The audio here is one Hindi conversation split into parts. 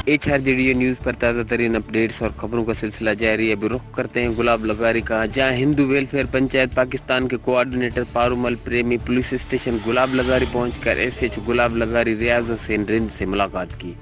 HRJDO न्यूज पर ताज़ा तरीन अपडेट्स और खबरों का सिलसिला जारी है। अभी रुख करते हैं गुलाब लगारी का, जहां हिंदू वेलफेयर पंचायत पाकिस्तान के कोऑर्डिनेटर पारूमल प्रेमी पुलिस स्टेशन गुलाब लगारी पहुंचकर SH गुलाब लगारी रियाज हुसैन रिंद से मुलाकात की।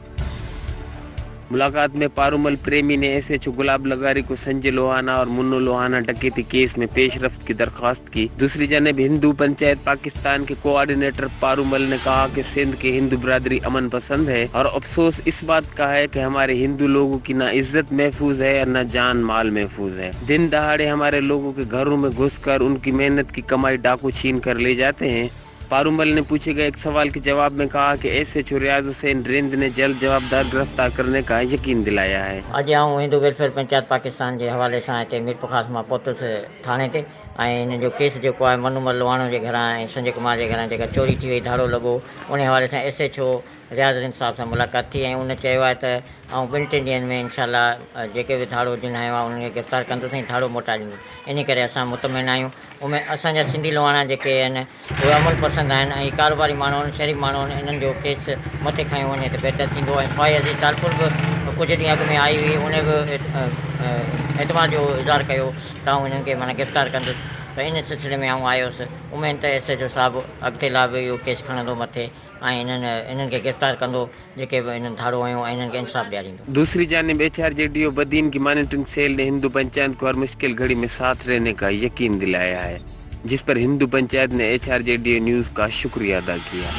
मुलाकात में पारूमल प्रेमी ने SH गुलाब लगारी को संजय लोहाना और मुन्नू लोहाना डकैती केस में पेशरफ्त की दरख्वास्त की। दूसरी जानब हिंदू पंचायत पाकिस्तान के कोऑर्डिनेटर पारूमल ने कहा कि सिंध के हिंदू बिरादरी अमन पसंद है और अफसोस इस बात का है कि हमारे हिंदू लोगों की ना इज्जत महफूज है और न जान माल महफूज है। दिन दहाड़े हमारे लोगों के घरों में घुसकर उनकी मेहनत की कमाई डाकू छीन कर ले जाते हैं। पारूमल ने पूछे गए एक सवाल के जवाब में कहा कि SH रियाज हुसैन रिंद ने जल्द जवाबदार गिरफ्तार करने का यकीन दिलाया है। अॼु आऊं हिंदू वेलफेयर पंचायत पाकिस्तान के हवाले से हिते मीरपुर ख़ास मां पहुतुसि थाने ते ऐं इन जो केस जेको आहे मनूमल लोहाणो जे घरां ऐं संजय कुमार जे घरां जेका चोरी थी वई, धाड़ो लॻो, उन हवाले सां SHO रियाज़ रिंद साहब सां मुलाक़ात थी ऐं उन चयो आहे त ऐं 2-3 ॾींहंनि में इंशाअल्लाह जेके बि धाड़ो जिनायो आहे उनखे गिरफ़्तार कंदुसि ऐं धाड़ो मोटाए ॾींदुसि। इन करे असां मुतमिन आहियूं। उनमें असांजा सिंधी लोहाणा जेके आहिनि उहे अमल पसंद आहिनि ऐं कारोबारी माण्हू आहिनि, शरीफ़ माण्हू आहिनि। इन्हनि जो केस मथे खयो वञे त बहितर थींदो ऐं सवाइ अजीत तालपुर बि कुझु ॾींहं अॻु में आई हुई, उन बि एतमाद जो इज़हार कयो त आऊं इन्हनि खे माना गिरफ़्तार कंदुसि। त इन सिलसिले में आऊं आयुसि। उमेद त SHO साहिबु अॻिते लाइ बि इहो केस खणंदो मथे ऐं इन्हनि खे गिरफ़्तार कंदो जेके बि इन्हनि धाड़ो हयूं ऐं इन्हनि खे इंसाफ़ ॾियारींदो। दूसरी जानिब HRJDO बदीन की मॉनिटरिंग सेल ने हिंदू पंचायत को हर मुश्किल घड़ी में साथ रहने का यकीन दिलाया है, जिस पर हिंदू पंचायत ने HRJDO न्यूज का शुक्रिया अदा किया।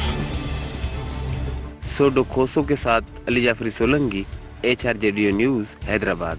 सोडो खोसो के साथ अली जाफरी सोलंकी, HRJDO न्यूज, हैदराबाद।